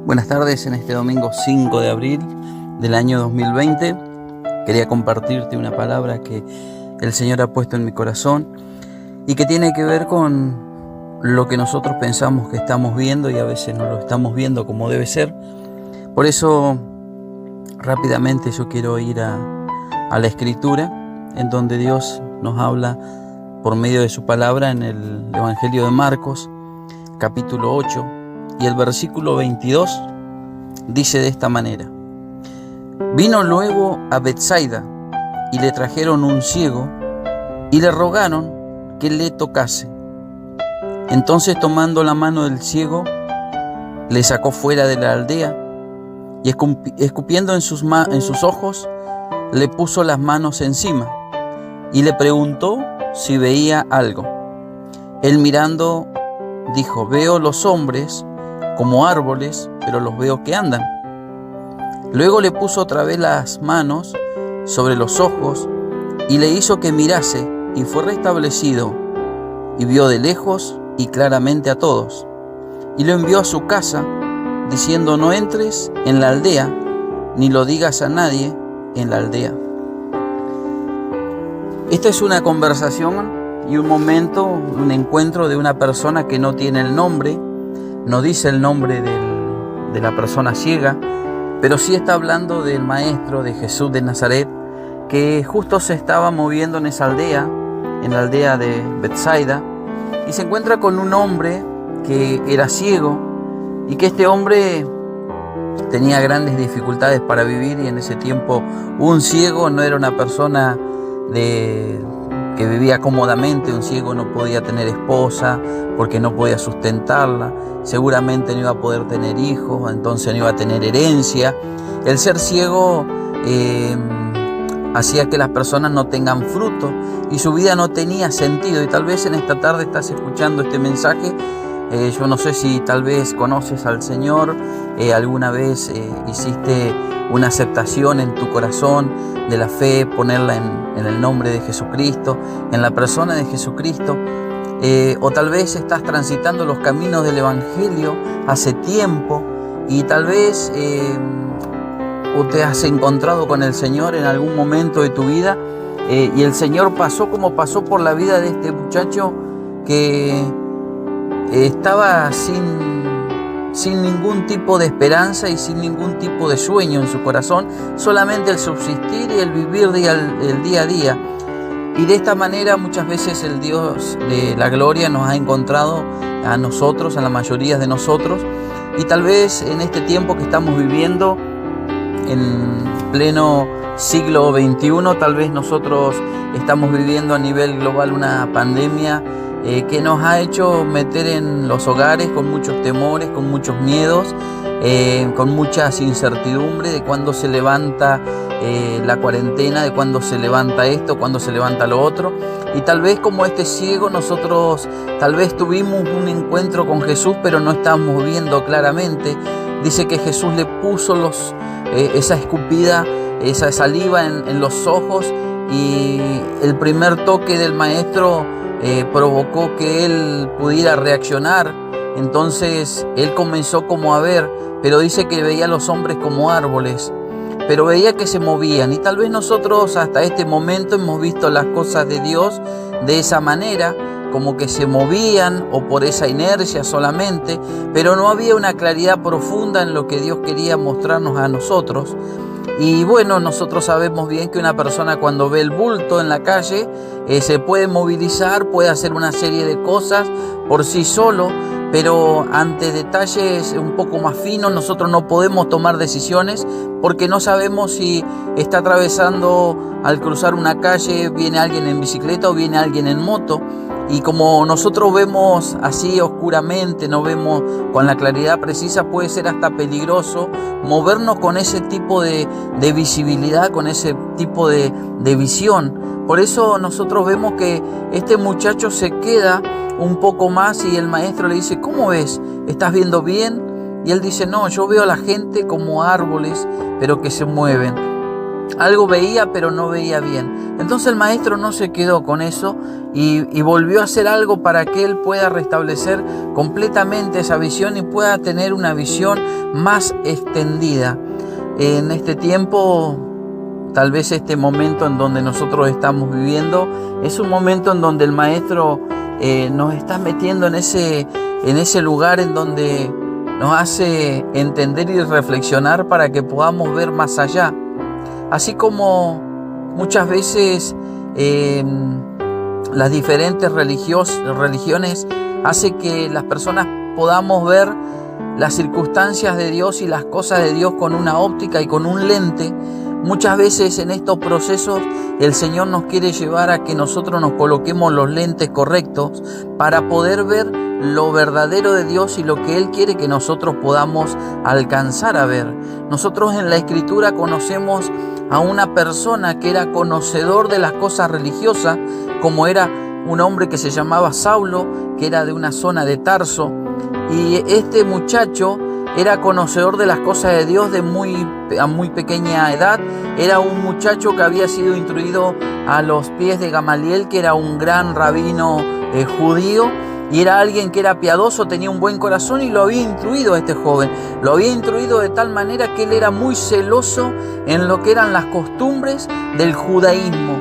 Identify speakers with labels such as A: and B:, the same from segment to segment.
A: Buenas tardes, en este domingo 5 de abril del año 2020. Quería compartirte una palabra que el Señor ha puesto en mi corazón y que tiene que ver con lo que nosotros pensamos que estamos viendo y a veces no lo estamos viendo como debe ser. Por eso rápidamente yo quiero ir a la Escritura, en donde Dios nos habla por medio de su palabra en el Evangelio de Marcos, capítulo 8. Y el versículo 22 dice de esta manera: Vino luego a Betsaida y le trajeron un ciego y le rogaron que le tocase. Entonces, tomando la mano del ciego, le sacó fuera de la aldea y escupiendo en sus ojos, le puso las manos encima y le preguntó si veía algo. Él, mirando, dijo: Veo los hombres como árboles, pero los veo que andan. Luego le puso otra vez las manos sobre los ojos y le hizo que mirase, y fue restablecido, y vio de lejos y claramente a todos. Y lo envió a su casa, diciendo: No entres en la aldea, ni lo digas a nadie en la aldea. Esta es una conversación y un momento, un encuentro de una persona que no tiene el nombre. No dice el nombre de la persona ciega, pero sí está hablando del maestro, de Jesús de Nazaret, que justo se estaba moviendo en esa aldea, en la aldea de Betsaida, y se encuentra con un hombre que era ciego y que este hombre tenía grandes dificultades para vivir, y en ese tiempo un ciego no era una persona que vivía cómodamente. Un ciego no podía tener esposa porque no podía sustentarla, seguramente no iba a poder tener hijos, entonces no iba a tener herencia. El ser ciego hacía que las personas no tengan fruto y su vida no tenía sentido. Y tal vez en esta tarde estás escuchando este mensaje. Yo no sé si tal vez conoces al Señor, alguna vez hiciste una aceptación en tu corazón de la fe, ponerla en el nombre de Jesucristo, en la persona de Jesucristo, o tal vez estás transitando los caminos del Evangelio hace tiempo y tal vez o te has encontrado con el Señor en algún momento de tu vida, y el Señor pasó como pasó por la vida de este muchacho que estaba sin ningún tipo de esperanza y sin ningún tipo de sueño en su corazón, solamente el subsistir y el vivir el día a día. Y de esta manera muchas veces el Dios de la gloria nos ha encontrado a nosotros, a la mayoría de nosotros, y tal vez en este tiempo que estamos viviendo en pleno siglo XXI, tal vez nosotros estamos viviendo a nivel global una pandemia que nos ha hecho meter en los hogares con muchos temores, con muchos miedos, con muchas incertidumbres de cuándo se levanta la cuarentena, de cuándo se levanta esto, cuándo se levanta lo otro. Y tal vez como este ciego nosotros tal vez tuvimos un encuentro con Jesús, pero no estamos viendo claramente. Dice que Jesús le puso esa escupida, esa saliva en los ojos, y el primer toque del maestro provocó que él pudiera reaccionar. Entonces él comenzó como a ver, pero dice que veía a los hombres como árboles, pero veía que se movían. Y tal vez nosotros hasta este momento hemos visto las cosas de Dios de esa manera, como que se movían o por esa inercia solamente, pero no había una claridad profunda en lo que Dios quería mostrarnos a nosotros. Y bueno, nosotros sabemos bien que una persona cuando ve el bulto en la calle se puede movilizar, puede hacer una serie de cosas por sí solo, pero ante detalles un poco más finos nosotros no podemos tomar decisiones porque no sabemos si está atravesando, al cruzar una calle, viene alguien en bicicleta o viene alguien en moto. Y como nosotros vemos así oscuramente, no vemos con la claridad precisa, puede ser hasta peligroso movernos con ese tipo de visibilidad, con ese tipo de visión. Por eso nosotros vemos que este muchacho se queda un poco más y el maestro le dice: ¿Cómo ves? ¿Estás viendo bien? Y él dice: No, yo veo a la gente como árboles, pero que se mueven. Algo veía, pero no veía bien. Entonces el maestro no se quedó con eso y volvió a hacer algo para que él pueda restablecer completamente esa visión y pueda tener una visión más extendida. En este tiempo, tal vez este momento en donde nosotros estamos viviendo, es un momento en donde el maestro nos está metiendo en ese lugar en donde nos hace entender y reflexionar para que podamos ver más allá. Así como muchas veces las diferentes religiones hacen que las personas podamos ver las circunstancias de Dios y las cosas de Dios con una óptica y con un lente, muchas veces en estos procesos el Señor nos quiere llevar a que nosotros nos coloquemos los lentes correctos para poder ver lo verdadero de Dios y lo que Él quiere que nosotros podamos alcanzar a ver. Nosotros en la Escritura conocemos a una persona que era conocedor de las cosas religiosas, como era un hombre que se llamaba Saulo, que era de una zona de Tarso, y este muchacho era conocedor de las cosas de Dios a muy pequeña edad. Era un muchacho que había sido instruido a los pies de Gamaliel, que era un gran rabino judío, y era alguien que era piadoso, tenía un buen corazón, y lo había instruido a este joven. Lo había instruido de tal manera que él era muy celoso en lo que eran las costumbres del judaísmo.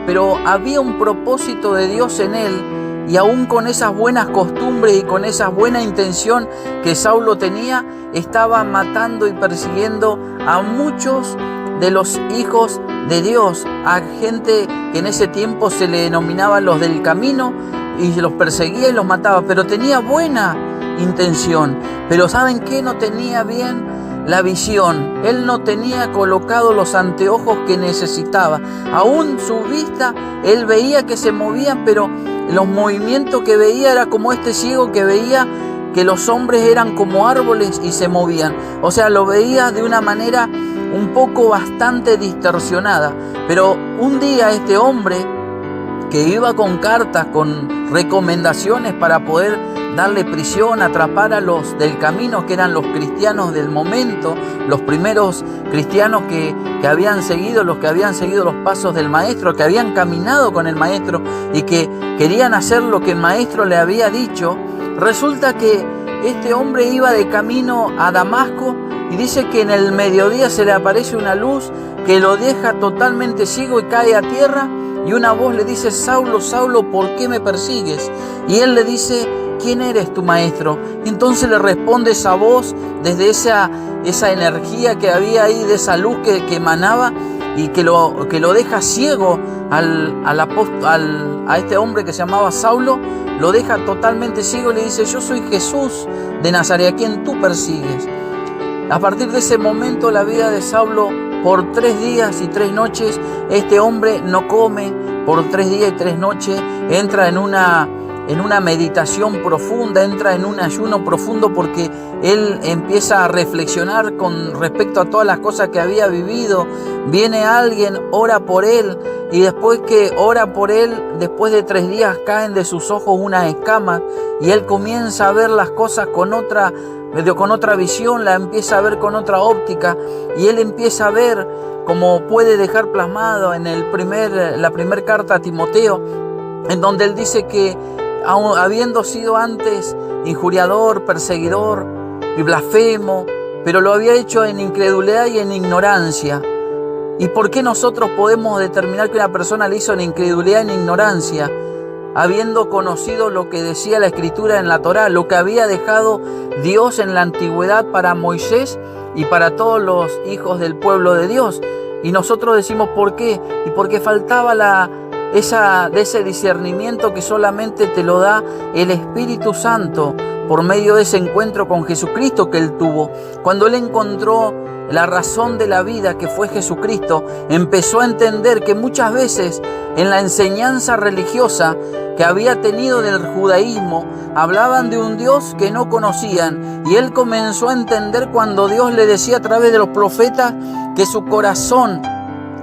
A: Pero había un propósito de Dios en él, y aún con esas buenas costumbres y con esa buena intención que Saulo tenía, estaba matando y persiguiendo a muchos de los hijos de Dios, a gente que en ese tiempo se le denominaba los del camino, y los perseguía y los mataba, pero tenía buena intención. Pero ¿saben qué? No tenía bien la visión. Él no tenía colocado los anteojos que necesitaba. Aún su vista, él veía que se movían, pero los movimientos que veía era como este ciego que veía que los hombres eran como árboles y se movían. O sea, lo veía de una manera un poco bastante distorsionada. Pero un día este hombre, que iba con cartas, con recomendaciones para poder darle prisión, atrapar a los del camino, que eran los cristianos del momento, los primeros cristianos que habían seguido, los que habían seguido los pasos del maestro, que habían caminado con el maestro y que querían hacer lo que el maestro le había dicho. Resulta que este hombre iba de camino a Damasco y dice que en el mediodía se le aparece una luz que lo deja totalmente ciego y cae a tierra. Y una voz le dice: Saulo, Saulo, ¿por qué me persigues? Y él le dice: ¿quién eres tu maestro? Y entonces le responde esa voz desde esa energía que había ahí, de esa luz que emanaba, y que lo deja ciego a este hombre que se llamaba Saulo. Lo deja totalmente ciego y le dice: yo soy Jesús de Nazaret, a quien tú persigues. A partir de ese momento, la vida de Saulo, por 3 días y 3 noches, este hombre no come. Por 3 días y 3 noches entra en una meditación profunda, entra en un ayuno profundo, porque él empieza a reflexionar con respecto a todas las cosas que había vivido. Viene alguien, ora por él, y después que ora por él, después de 3 días caen de sus ojos unas escamas, y él comienza a ver las cosas con otra visión, la empieza a ver con otra óptica, y él empieza a ver, como puede dejar plasmado en la primera carta a Timoteo, en donde él dice que habiendo sido antes injuriador, perseguidor y blasfemo, pero lo había hecho en incredulidad y en ignorancia. ¿Y por qué nosotros podemos determinar que una persona le hizo en incredulidad y en ignorancia? Habiendo conocido lo que decía la Escritura en la Torá, lo que había dejado Dios en la antigüedad para Moisés y para todos los hijos del pueblo de Dios. Y nosotros decimos: ¿por qué? Y porque faltaba ese discernimiento que solamente te lo da el Espíritu Santo por medio de ese encuentro con Jesucristo que él tuvo. Cuando él encontró la razón de la vida, que fue Jesucristo, empezó a entender que muchas veces en la enseñanza religiosa que había tenido del judaísmo, hablaban de un Dios que no conocían, y él comenzó a entender cuando Dios le decía a través de los profetas que su corazón,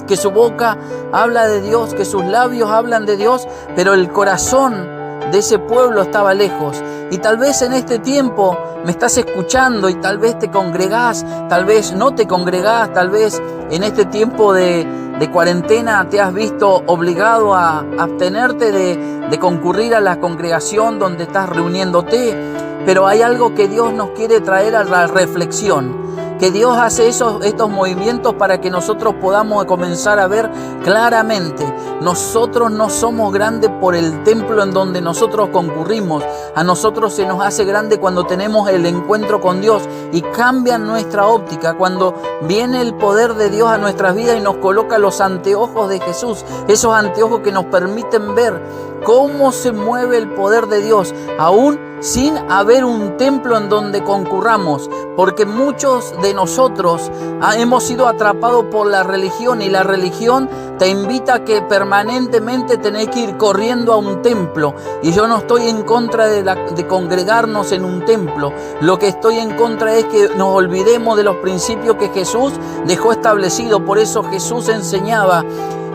A: que su boca habla de Dios, que sus labios hablan de Dios, pero el corazón de ese pueblo estaba lejos. Y tal vez en este tiempo me estás escuchando y tal vez te congregás, tal vez no te congregás, tal vez en este tiempo de cuarentena te has visto obligado a abstenerte de concurrir a la congregación donde estás reuniéndote. Pero hay algo que Dios nos quiere traer a la reflexión. Que Dios hace estos movimientos para que nosotros podamos comenzar a ver claramente. Nosotros no somos grandes por el templo en donde nosotros concurrimos. A nosotros se nos hace grande cuando tenemos el encuentro con Dios y cambia nuestra óptica. Cuando viene el poder de Dios a nuestras vidas y nos coloca los anteojos de Jesús. Esos anteojos que nos permiten ver cómo se mueve el poder de Dios, aún sin haber un templo en donde concurramos, porque muchos de nosotros hemos sido atrapados por la religión, y la religión te invita a que permanentemente tenés que ir corriendo a un templo. Y yo no estoy en contra de congregarnos en un templo. Lo que estoy en contra es que nos olvidemos de los principios que Jesús dejó establecidos. Por eso Jesús enseñaba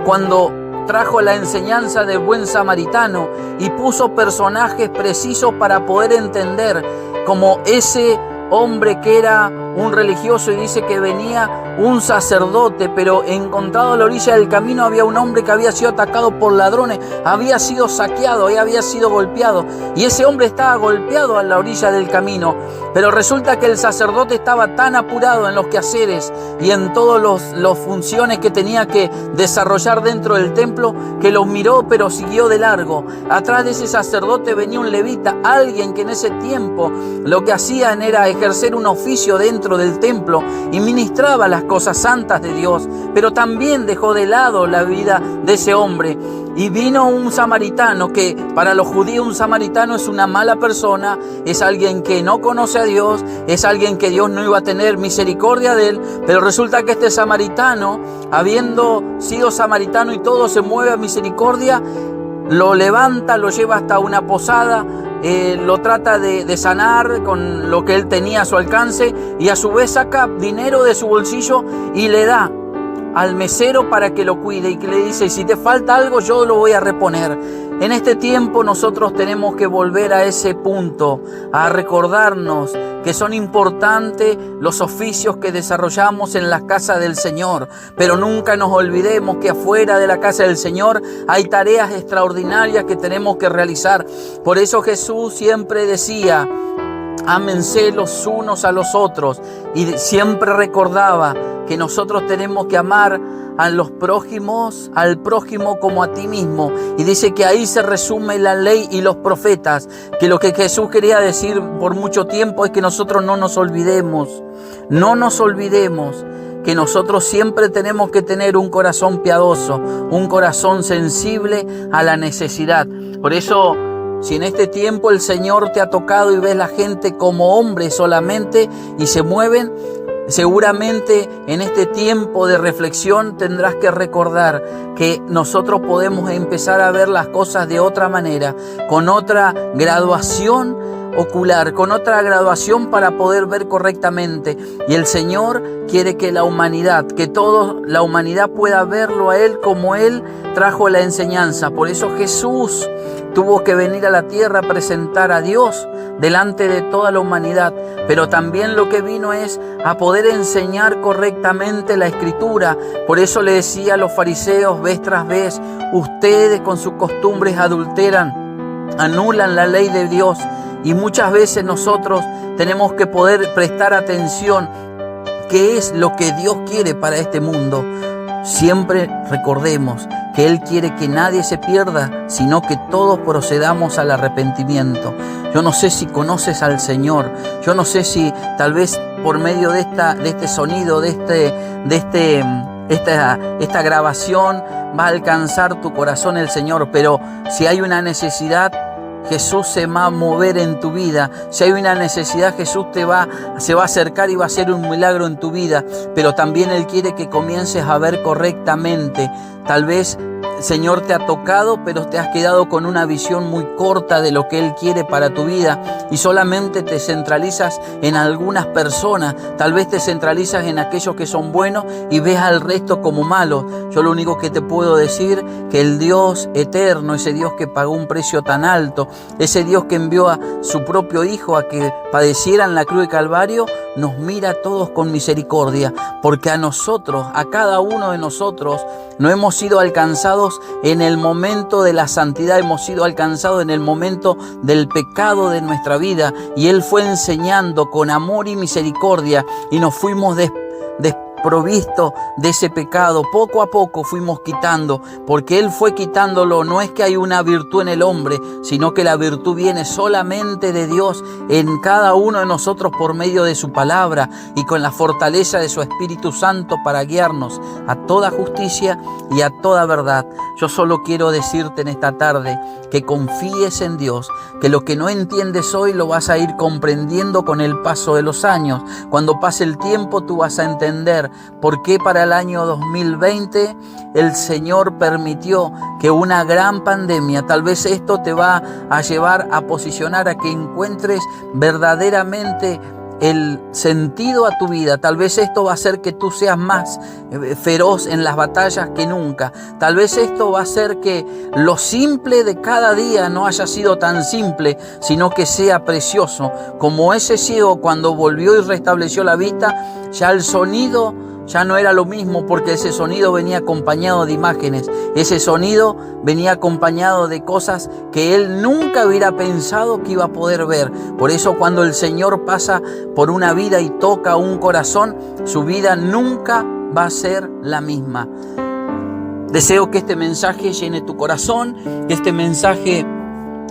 A: cuando trajo la enseñanza del buen samaritano y puso personajes precisos para poder entender, como ese hombre que era un religioso y dice que venía un sacerdote, pero encontrado a la orilla del camino había un hombre que había sido atacado por ladrones, había sido saqueado y había sido golpeado, y ese hombre estaba golpeado a la orilla del camino. Pero resulta que el sacerdote estaba tan apurado en los quehaceres y en todas las funciones que tenía que desarrollar dentro del templo, que los miró pero siguió de largo. Atrás de ese sacerdote venía un levita, alguien que en ese tiempo lo que hacían era ejercer un oficio dentro del templo y ministraba las cosas santas de Dios, pero también dejó de lado la vida de ese hombre. Y vino un samaritano, que para los judíos un samaritano es una mala persona, es alguien que no conoce a Dios, es alguien que Dios no iba a tener misericordia de él. Pero resulta que este samaritano, habiendo sido samaritano y todo, se mueve a misericordia, lo levanta, lo lleva hasta una posada, lo trata de sanar con lo que él tenía a su alcance, y a su vez saca dinero de su bolsillo y le da al mesero para que lo cuide, y que le dice: si te falta algo yo lo voy a reponer. En este tiempo nosotros tenemos que volver a ese punto, a recordarnos que son importantes los oficios que desarrollamos en la casa del Señor, pero nunca nos olvidemos que afuera de la casa del Señor hay tareas extraordinarias que tenemos que realizar. Por eso Jesús siempre decía: ámense los unos a los otros, y siempre recordaba que nosotros tenemos que amar a los prójimos, al prójimo como a ti mismo. Y dice que ahí se resume la ley y los profetas, que lo que Jesús quería decir por mucho tiempo es que nosotros no nos olvidemos que nosotros siempre tenemos que tener un corazón piadoso, un corazón sensible a la necesidad. Por eso, si en este tiempo el Señor te ha tocado y ves la gente como hombres solamente y se mueven, seguramente en este tiempo de reflexión tendrás que recordar que nosotros podemos empezar a ver las cosas de otra manera, con otra graduación ocular, con otra graduación para poder ver correctamente. Y el Señor quiere que la humanidad, que toda la humanidad pueda verlo a Él como Él trajo la enseñanza. Por eso Jesús tuvo que venir a la tierra a presentar a Dios delante de toda la humanidad, pero también lo que vino es a poder enseñar correctamente la Escritura. Por eso le decía a los fariseos vez tras vez: ustedes con sus costumbres adulteran, anulan la ley de Dios. Y muchas veces nosotros tenemos que poder prestar atención qué es lo que Dios quiere para este mundo. Siempre recordemos que Él quiere que nadie se pierda, sino que todos procedamos al arrepentimiento. Yo no sé si conoces al Señor, yo no sé si tal vez por medio de este sonido, esta grabación va a alcanzar tu corazón el Señor, pero si hay una necesidad, Jesús se va a mover en tu vida. Si hay una necesidad, Jesús se va a acercar y va a hacer un milagro en tu vida. Pero también Él quiere que comiences a ver correctamente. Tal vez Señor te ha tocado, pero te has quedado con una visión muy corta de lo que Él quiere para tu vida y solamente te centralizas en algunas personas. Tal vez te centralizas en aquellos que son buenos y ves al resto como malos. Yo lo único que te puedo decir, que el Dios eterno, ese Dios que pagó un precio tan alto, ese Dios que envió a su propio Hijo a que padeciera en la cruz de Calvario, nos mira a todos con misericordia, porque a nosotros, a cada uno de nosotros, no hemos sido alcanzados en el momento de la santidad, hemos sido alcanzados en el momento del pecado de nuestra vida, y Él fue enseñando con amor y misericordia, y nos fuimos desprovisto de ese pecado. Poco a poco fuimos quitando, porque Él fue quitándolo. No es que hay una virtud en el hombre, sino que la virtud viene solamente de Dios en cada uno de nosotros por medio de su palabra y con la fortaleza de su Espíritu Santo para guiarnos a toda justicia y a toda verdad. Yo solo quiero decirte en esta tarde que confíes en Dios, que lo que no entiendes hoy lo vas a ir comprendiendo con el paso de los años. Cuando pase el tiempo tú vas a entender por qué para el año 2020 el Señor permitió que una gran pandemia, tal vez esto te va a llevar a posicionar a que encuentres verdaderamente el sentido a tu vida. Tal vez esto va a hacer que tú seas más feroz en las batallas que nunca. Tal vez esto va a hacer que lo simple de cada día no haya sido tan simple, sino que sea precioso. Como ese ciego cuando volvió y restableció la vista, ya el sonido ya no era lo mismo, porque ese sonido venía acompañado de imágenes. Ese sonido venía acompañado de cosas que él nunca hubiera pensado que iba a poder ver. Por eso cuando el Señor pasa por una vida y toca un corazón, su vida nunca va a ser la misma. Deseo que este mensaje llene tu corazón, que este mensaje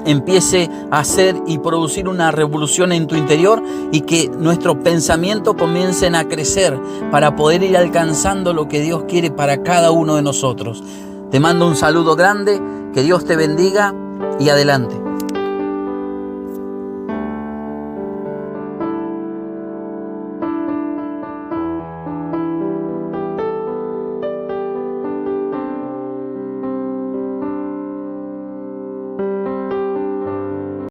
A: empiece a hacer y producir una revolución en tu interior, y que nuestros pensamientos comiencen a crecer para poder ir alcanzando lo que Dios quiere para cada uno de nosotros. Te mando un saludo grande, que Dios te bendiga y adelante.